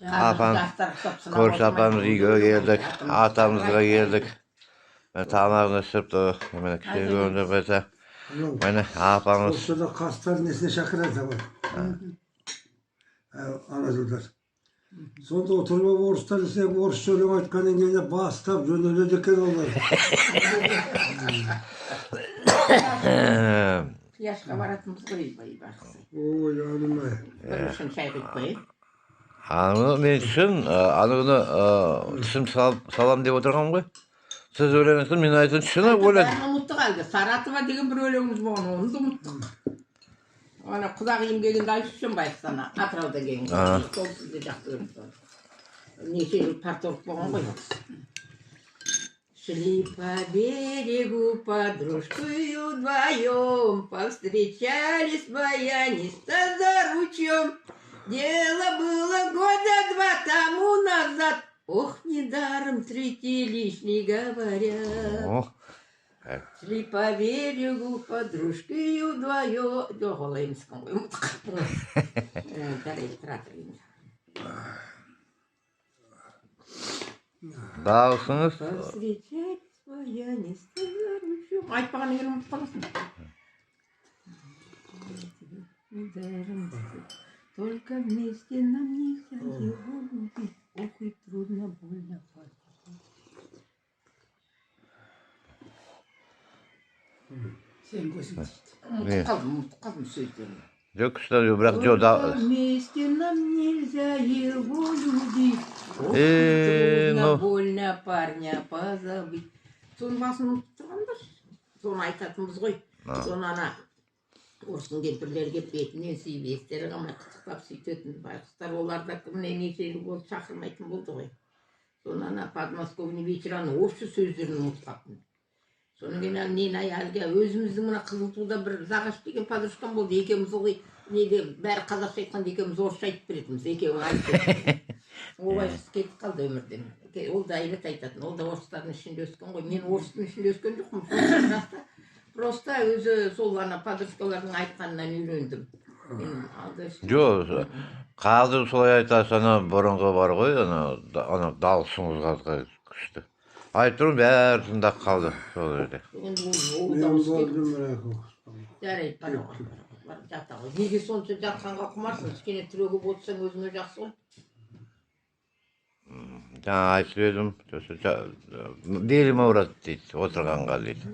Апам, көрші апамыз үйге келдік, атамызға келдік. Мен тамағын ысырыпты, мен кішкене көрінді болса. Мені апамыз... Осы да қастар несіне шақырады ғой. Ана жылдар. Сонда отырып орыстар десе, орыс өлең айтқаннан кейін бастап жөнеледі екен олар. Yaşka varatımız koyuyor baksı. Ой, анымай. Bir işin çay koyuyor. Аны мен үшін, аны күні түсім салам деп отырғам ғой. Сіз өлеңізді мен айтын шыны өлең. Ben unuttuk halde. Saratova деген bir ölümümüz var onu da unuttuk. Ona kuzağıyım gelin daha düşün bayık sana. Atravda gelin. Sol sizde jaktı ölümden. Nece yıl partoluk boğan koyuyoruz. Шли по берегу подружкою вдвоем, повстречались баянисто за ручьем. Дело было года 2 тому назад, ох, недаром третий лишний говорят. Шли по берегу подружкою вдвоем. Доголаемском. Дауысыңыз? Повстречались баянисто за ручьем. Айтпағаны келіп ұмытып қаласың. Только вместе нам нельзя его любить. Ох, и трудно, больно, Sen gözün çıktı. Ұмытып қалдым сөздерін. Жоқ, кішілер, бірақ жоқ, Только вместе нам нельзя его любить. Ох, и трудно, больно парня позабыть. Соның басын ұмытып тұрғандар. Соны айтатынбыз ғой. Соны ана орыстың кемпірлерге бетінен сүйіп естері қамай қытықтап сөйтетін байқұстар. Олар да кімне неше жыл болды шақырмайтын болды ғой. Соны ана подмосковный вечераны орысша сөздерін ұмытып қаптым. Соның кейін нені әлгі өзіміздің мына Қызылтуда бір Зағаш деген подружкам болды. Екеуміз ылғи неде бәрі қазақша айтқанда екеуміз орысша айтып беретінбіз. Екеуің айтып. Олай кетіп қалды өмірден. Ол да айлет айтатын. Ол да орыстардың ішінде өскен ғой. Мен орыстың ішінде өскен жоқпын. Просто өзі сол ана подружкалардың айтқанынан үйрендім. жоқ, қазір солай айтасы, ана бұрынғы бар ғой, ана дауысыңызға күшті. Айтып тұрмын, бәрі тыңдап қалды сол жерде. Мен болдым бірақ. Жарайды, бар жата ғой. Неге сонша жатқанға құмарсың? Кішкене түрегіп отырсаң өзіңе жақсы ғой. Жаңа айтып едім, белім ауырады дейді, отырғанға дейді.